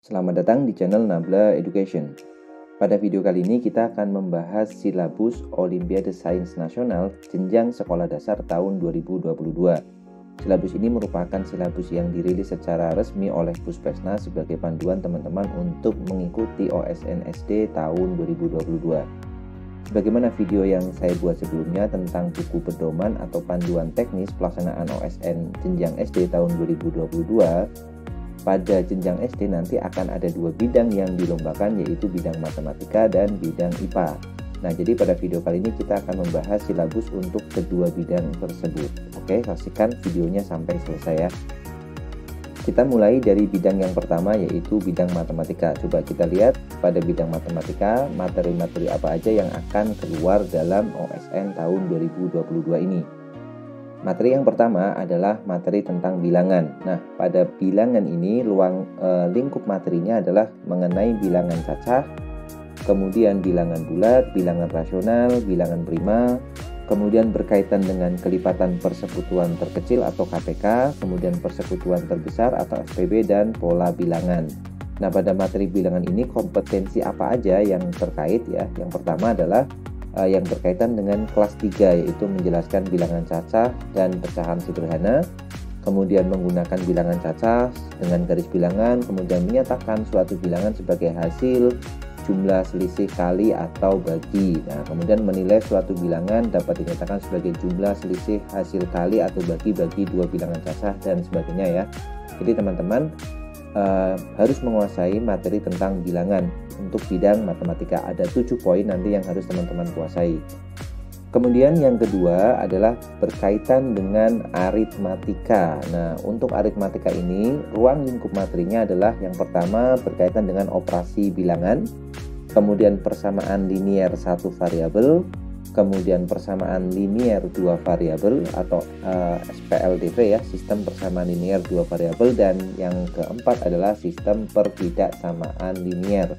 Selamat datang di channel Nabla Education. Pada video kali ini kita akan membahas silabus Olimpiade Sains Nasional jenjang sekolah dasar tahun 2022. Silabus ini merupakan silabus yang dirilis secara resmi oleh Puspesnas sebagai panduan teman-teman untuk mengikuti OSN SD tahun 2022. Sebagaimana video yang saya buat sebelumnya tentang buku pedoman atau panduan teknis pelaksanaan OSN jenjang SD tahun 2022, pada jenjang SD nanti akan ada dua bidang yang dilombakan, yaitu bidang matematika dan bidang IPA. Nah, jadi pada video kali ini kita akan membahas silabus untuk kedua bidang tersebut. Oke, saksikan videonya sampai selesai ya. Kita mulai dari bidang yang pertama, yaitu bidang matematika. Coba kita lihat pada bidang matematika, materi-materi apa aja yang akan keluar dalam OSN tahun 2022 ini. Materi yang pertama adalah materi tentang bilangan. Nah, pada bilangan ini lingkup materinya adalah mengenai bilangan cacah, kemudian bilangan bulat, bilangan rasional, bilangan prima, kemudian berkaitan dengan kelipatan persekutuan terkecil atau KPK, kemudian persekutuan terbesar atau SPB, dan pola bilangan. Nah, pada materi bilangan ini kompetensi apa aja yang terkait ya? Yang pertama adalah yang berkaitan dengan kelas 3, yaitu menjelaskan bilangan cacah dan pecahan sederhana, kemudian menggunakan bilangan cacah dengan garis bilangan, kemudian menyatakan suatu bilangan sebagai hasil jumlah selisih kali atau bagi. Nah, kemudian menilai suatu bilangan dapat dinyatakan sebagai jumlah selisih hasil kali atau bagi dua bilangan cacah dan sebagainya ya. Jadi teman-teman harus menguasai materi tentang bilangan untuk bidang matematika. Ada 7 poin nanti yang harus teman-teman kuasai. Kemudian yang kedua adalah berkaitan dengan aritmatika. Nah, untuk aritmatika ini ruang lingkup materinya adalah yang pertama berkaitan dengan operasi bilangan, kemudian persamaan linier satu variabel, kemudian persamaan linier dua variabel atau SPLDV ya, sistem persamaan linier dua variabel, dan yang keempat adalah sistem perbedaksamaan linier.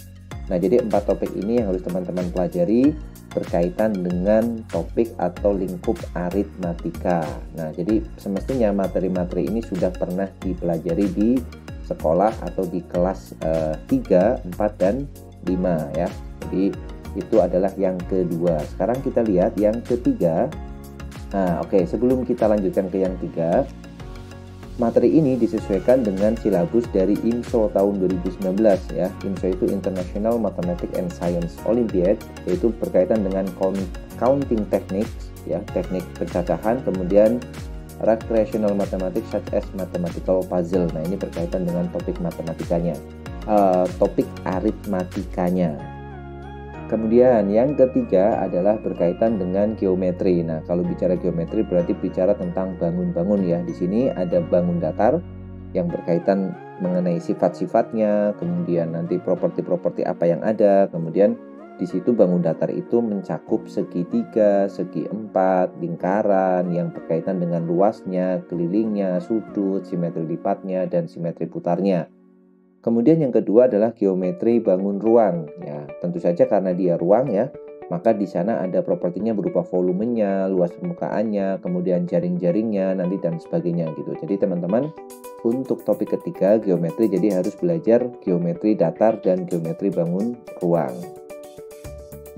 Nah, jadi 4 topik ini yang harus teman-teman pelajari berkaitan dengan topik atau lingkup aritmatika. Nah, jadi semestinya materi-materi ini sudah pernah dipelajari di sekolah atau di kelas 3, 4, dan 5 ya. Jadi itu adalah yang kedua. Sekarang kita lihat yang ketiga. Nah, oke, sebelum kita lanjutkan ke yang ketiga, materi ini disesuaikan dengan silabus dari IMSO tahun 2019 ya. IMSO itu International Mathematics and Science Olympiad, yaitu berkaitan dengan counting techniques ya, teknik pencacahan, kemudian recreational mathematics such as mathematical puzzle. Nah, ini berkaitan dengan topik matematikanya, topik aritmatikanya. Kemudian yang ketiga adalah berkaitan dengan geometri. Nah, kalau bicara geometri berarti bicara tentang bangun-bangun ya. Di sini ada bangun datar yang berkaitan mengenai sifat-sifatnya, kemudian nanti properti-properti apa yang ada. Kemudian di situ bangun datar itu mencakup segitiga, segi empat, lingkaran yang berkaitan dengan luasnya, kelilingnya, sudut, simetri lipatnya, dan simetri putarnya. Kemudian yang kedua adalah geometri bangun ruang. Ya, tentu saja karena dia ruang ya, maka di sana ada propertinya berupa volumenya, luas permukaannya, kemudian jaring-jaringnya nanti dan sebagainya gitu. Jadi teman-teman untuk topik ketiga geometri jadi harus belajar geometri datar dan geometri bangun ruang.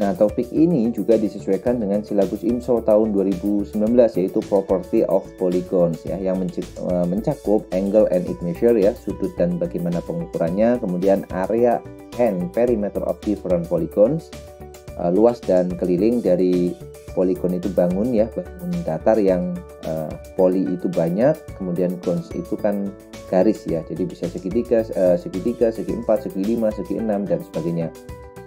Nah, topik ini juga disesuaikan dengan silabus IMSO tahun 2019, yaitu Property of Polygons ya, yang mencakup angle and its measure ya, sudut dan bagaimana pengukurannya, kemudian area and perimeter of different polygons, luas dan keliling dari poligon itu bangun ya, bangun datar yang poli itu banyak, kemudian gons itu kan garis ya, jadi bisa segitiga, segi 4, segi 5, segi 6 dan sebagainya.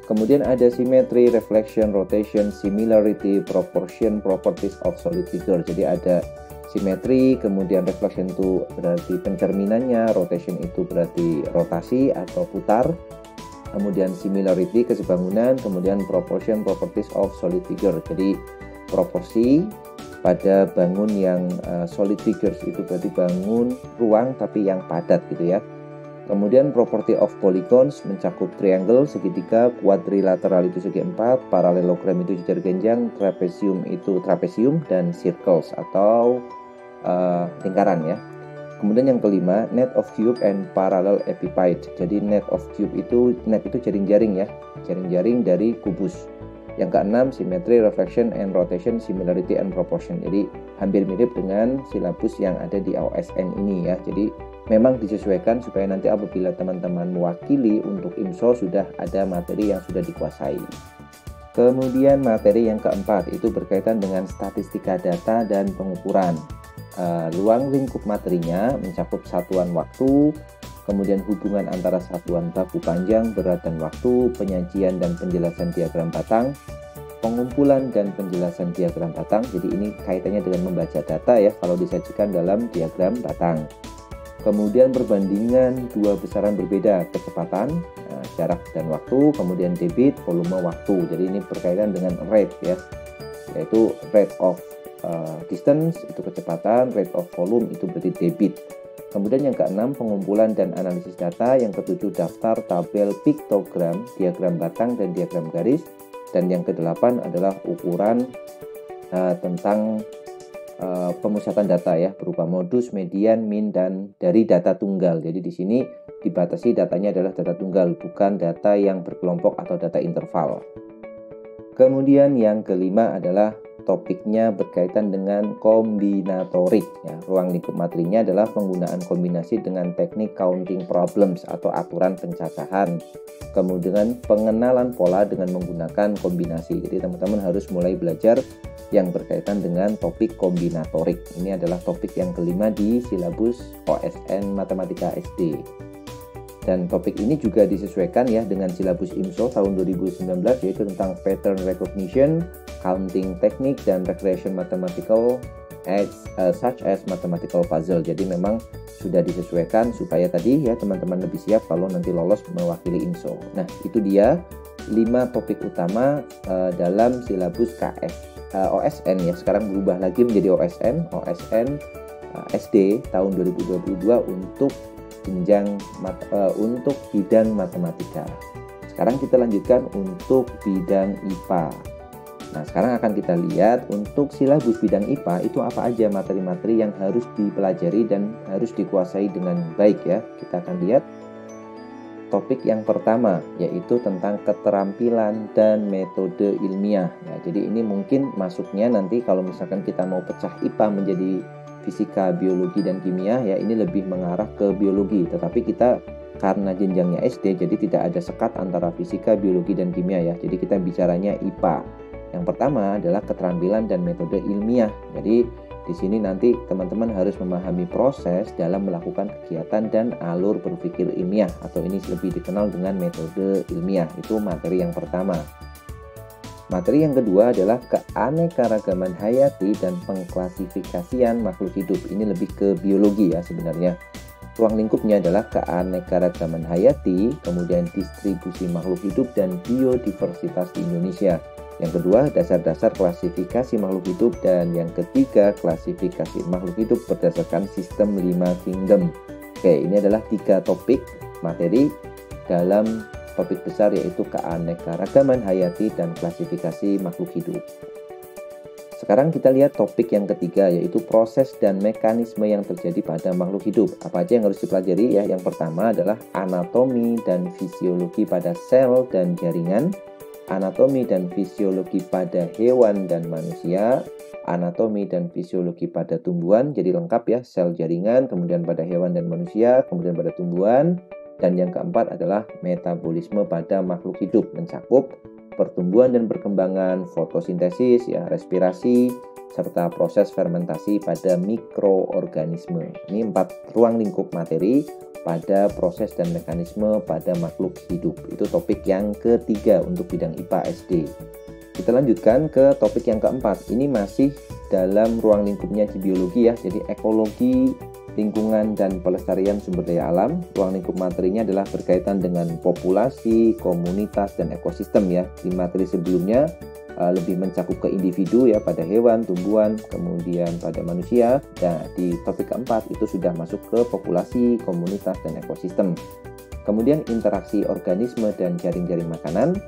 Kemudian ada simetri, reflection, rotation, similarity, proportion, properties of solid figure. Jadi ada simetri, kemudian reflection itu berarti pencerminannya, rotation itu berarti rotasi atau putar, kemudian similarity kesebangunan, kemudian proportion, properties of solid figure. Jadi proporsi pada bangun yang solid figures itu berarti bangun ruang tapi yang padat gitu ya. Kemudian property of polygons mencakup triangle, segitiga, quadrilateral itu segi 4, parallelogram itu jajar genjang, trapezium itu trapesium, dan circles atau lingkaran ya. Kemudian yang kelima, net of cube and parallel epiphyte. Jadi net of cube itu jaring-jaring ya, jaring-jaring dari kubus. Yang keenam, symmetry, reflection, and rotation, similarity, and proportion. Jadi hampir mirip dengan silabus yang ada di OSN ini ya. Jadi memang disesuaikan supaya nanti apabila teman-teman mewakili untuk IMSO sudah ada materi yang sudah dikuasai. Kemudian materi yang keempat itu berkaitan dengan statistika data dan pengukuran. Ruang lingkup materinya mencakup satuan waktu, kemudian hubungan antara satuan baku panjang, berat, dan waktu, penyajian dan penjelasan diagram batang, pengumpulan dan penjelasan diagram batang. Jadi ini kaitannya dengan membaca data ya kalau disajikan dalam diagram batang. Kemudian perbandingan dua besaran berbeda, kecepatan, jarak dan waktu, kemudian debit, volume, waktu. Jadi ini berkaitan dengan rate ya, yaitu rate of distance itu kecepatan, rate of volume itu berarti debit. Kemudian yang keenam, pengumpulan dan analisis data. Yang ketujuh, daftar, tabel, piktogram, diagram batang dan diagram garis. Dan yang kedelapan adalah ukuran tentang pemusatan data ya, berupa modus, median, min, dan dari data tunggal. Jadi di sini dibatasi datanya adalah data tunggal, bukan data yang berkelompok atau data interval. Kemudian yang kelima adalah topiknya berkaitan dengan kombinatorik ya. Ruang lingkup materinya adalah penggunaan kombinasi dengan teknik counting problems atau aturan pencacahan. Kemudian pengenalan pola dengan menggunakan kombinasi. Jadi teman-teman harus mulai belajar yang berkaitan dengan topik kombinatorik. Ini adalah topik yang kelima di silabus OSN Matematika SD. Dan topik ini juga disesuaikan ya dengan silabus IMSO tahun 2019, yaitu tentang pattern recognition, counting technique, dan regression mathematical such as mathematical puzzle. Jadi memang sudah disesuaikan supaya tadi ya teman-teman lebih siap kalau nanti lolos mewakili IMSO. Nah itu dia 5 topik utama dalam silabus OSN ya. Sekarang berubah lagi menjadi OSN SD tahun 2022 untuk jenjang untuk bidang matematika. Sekarang kita lanjutkan untuk bidang IPA. Nah, sekarang akan kita lihat untuk silabus bidang IPA itu apa aja materi-materi yang harus dipelajari dan harus dikuasai dengan baik ya. Kita akan lihat topik yang pertama, yaitu tentang keterampilan dan metode ilmiah. Nah, jadi ini mungkin masuknya nanti kalau misalkan kita mau pecah IPA menjadi fisika, biologi, dan kimia ya, ini lebih mengarah ke biologi. Tetapi kita karena jenjangnya SD, jadi tidak ada sekat antara fisika, biologi, dan kimia ya. Jadi kita bicaranya IPA. Yang pertama adalah keterampilan dan metode ilmiah. Jadi di sini nanti teman-teman harus memahami proses dalam melakukan kegiatan dan alur berpikir ilmiah, atau ini lebih dikenal dengan metode ilmiah. Itu materi yang pertama. Materi yang kedua adalah keanekaragaman hayati dan pengklasifikasian makhluk hidup. Ini lebih ke biologi ya sebenarnya. Ruang lingkupnya adalah keanekaragaman hayati, kemudian distribusi makhluk hidup dan biodiversitas di Indonesia. Yang kedua, dasar-dasar klasifikasi makhluk hidup, dan yang ketiga, klasifikasi makhluk hidup berdasarkan sistem 5 kingdom. Oke, ini adalah 3 topik materi dalam topik besar, yaitu keanekaragaman hayati dan klasifikasi makhluk hidup. Sekarang kita lihat topik yang ketiga, yaitu proses dan mekanisme yang terjadi pada makhluk hidup. Apa aja yang harus dipelajari ya? Yang pertama adalah anatomi dan fisiologi pada sel dan jaringan, anatomi dan fisiologi pada hewan dan manusia, anatomi dan fisiologi pada tumbuhan. Jadi lengkap ya, sel, jaringan, kemudian pada hewan dan manusia, kemudian pada tumbuhan. Dan yang keempat adalah metabolisme pada makhluk hidup, mencakup pertumbuhan dan perkembangan, fotosintesis, ya, respirasi, serta proses fermentasi pada mikroorganisme. Ini 4 ruang lingkup materi pada proses dan mekanisme pada makhluk hidup. Itu topik yang ketiga untuk bidang IPA SD. Kita lanjutkan ke topik yang keempat. Ini masih dalam ruang lingkupnya di biologi ya, jadi ekologi, lingkungan, dan pelestarian sumber daya alam. Ruang lingkup materinya adalah berkaitan dengan populasi, komunitas, dan ekosistem ya. Di materi sebelumnya lebih mencakup ke individu ya, pada hewan, tumbuhan, kemudian pada manusia. Dan di topik keempat itu sudah masuk ke populasi, komunitas, dan ekosistem. Kemudian interaksi organisme dan jaring-jaring makanan,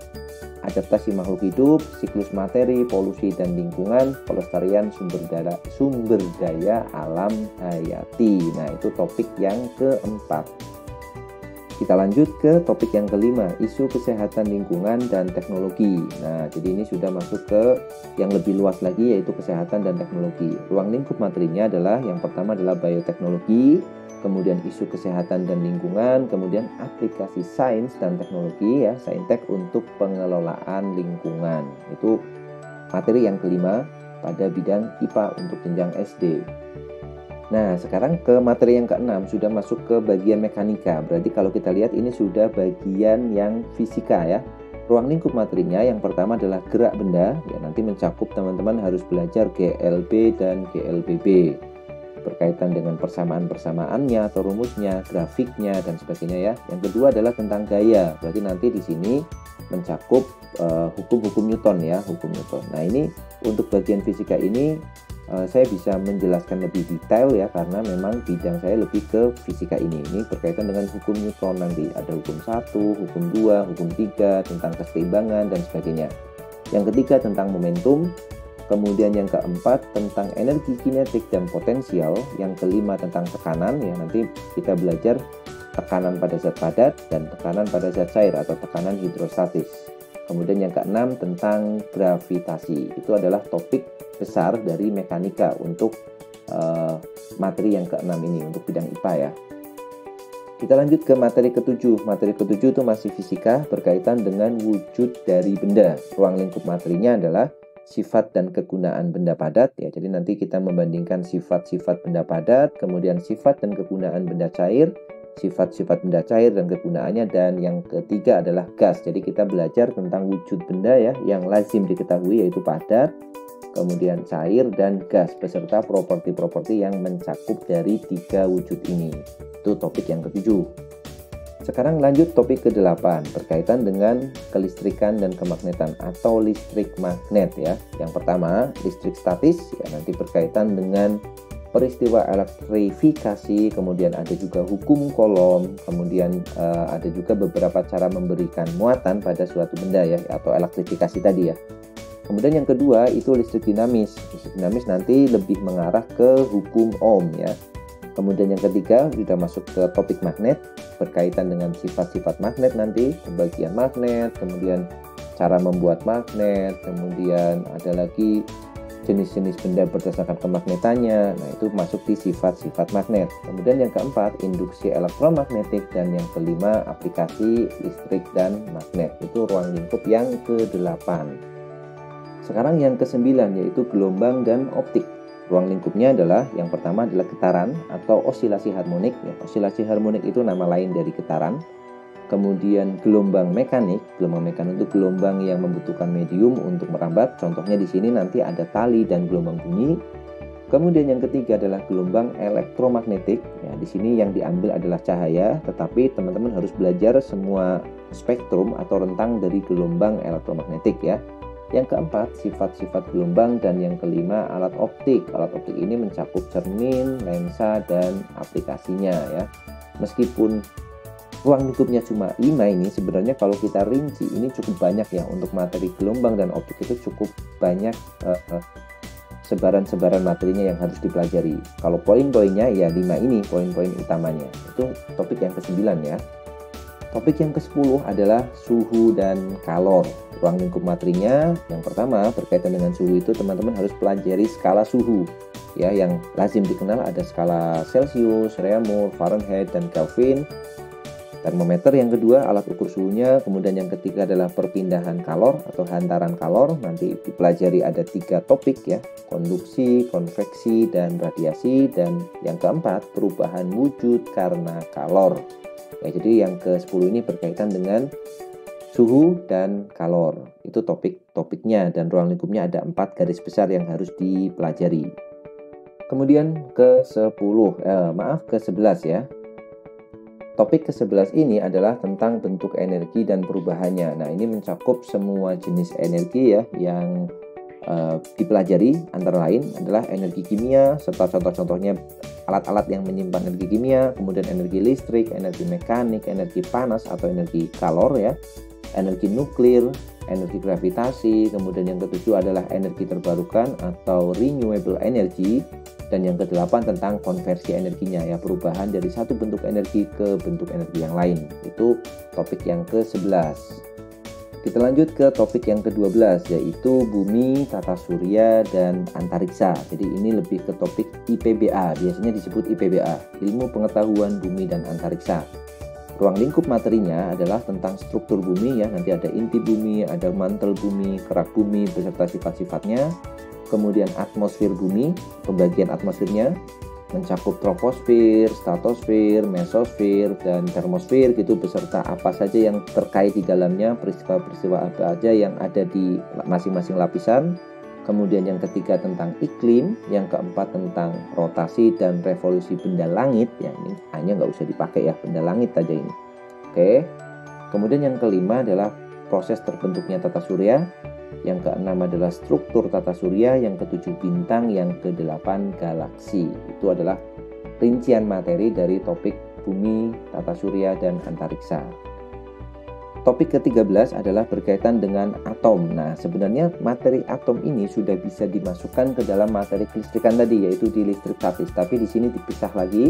adaptasi makhluk hidup, siklus materi, polusi dan lingkungan, pelestarian sumber daya alam hayati. Nah, itu topik yang keempat. Kita lanjut ke topik yang kelima, isu kesehatan lingkungan dan teknologi. Nah, jadi ini sudah masuk ke yang lebih luas lagi, yaitu kesehatan dan teknologi. Ruang lingkup materinya adalah yang pertama adalah bioteknologi, kemudian isu kesehatan dan lingkungan, kemudian aplikasi sains dan teknologi ya, saintek untuk pengelolaan lingkungan. Itu materi yang kelima pada bidang IPA untuk jenjang SD. Nah, sekarang ke materi yang keenam, sudah masuk ke bagian mekanika. Berarti kalau kita lihat ini sudah bagian yang fisika ya. Ruang lingkup materinya yang pertama adalah gerak benda, ya nanti mencakup teman-teman harus belajar GLB dan GLBB. Berkaitan dengan persamaan-persamaannya atau rumusnya, grafiknya dan sebagainya ya. Yang kedua adalah tentang gaya. Berarti nanti di sini mencakup hukum-hukum Newton ya, hukum Newton. Nah, ini untuk bagian fisika ini saya bisa menjelaskan lebih detail ya, karena memang bidang saya lebih ke fisika ini. Ini berkaitan dengan hukum Newton, nanti ada hukum 1, hukum 2, hukum 3 tentang keseimbangan dan sebagainya. Yang ketiga tentang momentum, kemudian yang keempat tentang energi kinetik dan potensial, yang kelima tentang tekanan ya, nanti kita belajar tekanan pada zat padat dan tekanan pada zat cair atau tekanan hidrostatis. Kemudian yang keenam tentang gravitasi. Itu adalah topik besar dari mekanika untuk materi yang keenam ini, untuk bidang IPA ya. Kita lanjut ke materi ketujuh. Materi ketujuh itu masih fisika, berkaitan dengan wujud dari benda. Ruang lingkup materinya adalah sifat dan kegunaan benda padat ya. Jadi nanti kita membandingkan sifat-sifat benda padat, kemudian sifat dan kegunaan benda cair, sifat-sifat benda cair dan kegunaannya, dan yang ketiga adalah gas. Jadi kita belajar tentang wujud benda ya, yang lazim diketahui yaitu padat, kemudian cair dan gas, beserta properti-properti yang mencakup dari tiga wujud ini. Itu topik yang ketujuh. Sekarang lanjut topik ke-8, berkaitan dengan kelistrikan dan kemagnetan atau listrik magnet ya. Yang pertama, listrik statis ya, nanti berkaitan dengan peristiwa elektrifikasi, kemudian ada juga hukum Coulomb, kemudian ada juga beberapa cara memberikan muatan pada suatu benda ya, atau elektrifikasi tadi ya. Kemudian yang kedua itu listrik dinamis. Listrik dinamis nanti lebih mengarah ke hukum Ohm ya. Kemudian yang ketiga sudah masuk ke topik magnet, berkaitan dengan sifat-sifat magnet nanti, pembagian magnet, kemudian cara membuat magnet, kemudian ada lagi jenis-jenis benda berdasarkan kemagnetannya. Nah, itu masuk di sifat-sifat magnet. Kemudian yang keempat, induksi elektromagnetik, dan yang kelima, aplikasi listrik dan magnet. Itu ruang lingkup yang ke-8. Sekarang yang ke-9, yaitu gelombang dan optik. Ruang lingkupnya adalah, yang pertama adalah getaran atau osilasi harmonik. Ya, osilasi harmonik itu nama lain dari getaran. Kemudian gelombang mekanik. Gelombang mekanik itu gelombang yang membutuhkan medium untuk merambat. Contohnya di sini nanti ada tali dan gelombang bunyi. Kemudian yang ketiga adalah gelombang elektromagnetik. Ya, di sini yang diambil adalah cahaya, tetapi teman-teman harus belajar semua spektrum atau rentang dari gelombang elektromagnetik ya. Yang keempat, sifat-sifat gelombang, dan yang kelima, alat optik. Alat optik ini mencakup cermin, lensa, dan aplikasinya ya. Meskipun ruang lingkupnya cuma 5 ini, sebenarnya kalau kita rinci ini cukup banyak ya. Untuk materi gelombang dan optik itu cukup banyak sebaran-sebaran materinya yang harus dipelajari. Kalau poin-poinnya ya 5 ini, poin-poin utamanya. Itu topik yang ke-9 ya. Topik yang ke-10 adalah suhu dan kalor. Ruang lingkup materinya yang pertama berkaitan dengan suhu itu teman-teman harus pelajari skala suhu ya, yang lazim dikenal ada skala Celsius, Reaumur, Fahrenheit, dan Kelvin. Termometer yang kedua, alat ukur suhunya. Kemudian yang ketiga adalah perpindahan kalor atau hantaran kalor. Nanti dipelajari ada 3 topik ya, konduksi, konveksi, dan radiasi. Dan yang keempat, perubahan wujud karena kalor. Ya, jadi yang ke-10 ini berkaitan dengan suhu dan kalor. Itu topik-topiknya, dan ruang lingkupnya ada 4 garis besar yang harus dipelajari. Kemudian ke-11 ya. Topik ke-11 ini adalah tentang bentuk energi dan perubahannya. Nah, ini mencakup semua jenis energi ya, yang dipelajari antara lain adalah energi kimia serta contoh-contohnya alat-alat yang menyimpan energi kimia, kemudian energi listrik, energi mekanik, energi panas atau energi kalor ya, energi nuklir, energi gravitasi, kemudian yang ketujuh adalah energi terbarukan atau renewable energy, dan yang kedelapan tentang konversi energinya ya, perubahan dari satu bentuk energi ke bentuk energi yang lain. Itu topik yang ke-11. Kita lanjut ke topik yang ke-12 yaitu bumi, tata surya, dan antariksa. Jadi ini lebih ke topik IPBA, biasanya disebut IPBA, ilmu pengetahuan bumi dan antariksa. Ruang lingkup materinya adalah tentang struktur bumi ya, nanti ada inti bumi, ada mantel bumi, kerak bumi beserta sifat-sifatnya. Kemudian atmosfer bumi, pembagian atmosfernya mencakup troposfer, stratosfer, mesosfer, dan termosfer gitu, beserta apa saja yang terkait di dalamnya, peristiwa-peristiwa apa aja yang ada di masing-masing lapisan. Kemudian yang ketiga tentang iklim, yang keempat tentang rotasi dan revolusi benda langit ya, ini hanya nggak usah dipakai ya, benda langit aja ini. Oke. Kemudian yang kelima adalah proses terbentuknya tata surya. Yang keenam adalah struktur tata surya, yang ketujuh bintang, yang kedelapan galaksi. Itu adalah rincian materi dari topik bumi, tata surya, dan antariksa. Topik ke-13 adalah berkaitan dengan atom. Nah, sebenarnya materi atom ini sudah bisa dimasukkan ke dalam materi kelistrikan tadi, yaitu di listrik statis. Tapi di sini dipisah lagi,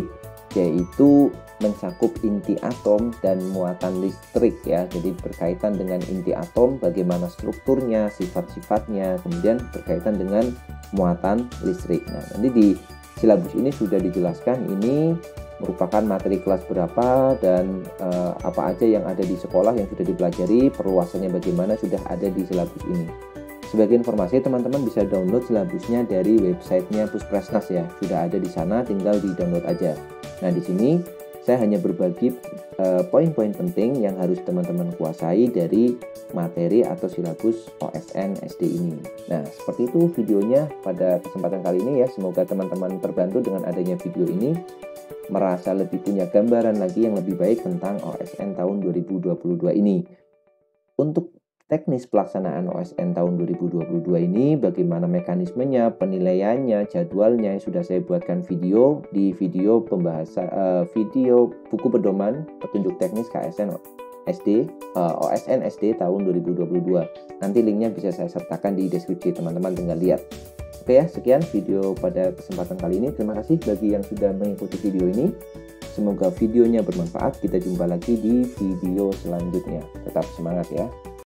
yaitu mencakup inti atom dan muatan listrik ya. Jadi berkaitan dengan inti atom, bagaimana strukturnya, sifat-sifatnya, kemudian berkaitan dengan muatan listrik. Nah, nanti di silabus ini sudah dijelaskan ini merupakan materi kelas berapa dan apa aja yang ada di sekolah yang sudah dipelajari, perluasannya bagaimana sudah ada di silabus ini. Sebagai informasi, teman-teman bisa download silabusnya dari websitenya Puspresnas ya, sudah ada di sana, tinggal di download aja. Nah, di sini saya hanya berbagi poin-poin penting yang harus teman-teman kuasai dari materi atau silabus OSN SD ini. Nah, seperti itu videonya pada kesempatan kali ini ya. Semoga teman-teman terbantu dengan adanya video ini, merasa lebih punya gambaran lagi yang lebih baik tentang OSN tahun 2022 ini. Untuk teknis pelaksanaan OSN tahun 2022 ini, bagaimana mekanismenya, penilaiannya, jadwalnya, sudah saya buatkan video di video pembahasan video buku pedoman petunjuk teknis KSN SD OSN SD tahun 2022. Nanti linknya bisa saya sertakan di deskripsi, teman-teman tinggal lihat. Oke ya, sekian video pada kesempatan kali ini. Terima kasih bagi yang sudah mengikuti video ini. Semoga videonya bermanfaat. Kita jumpa lagi di video selanjutnya. Tetap semangat ya.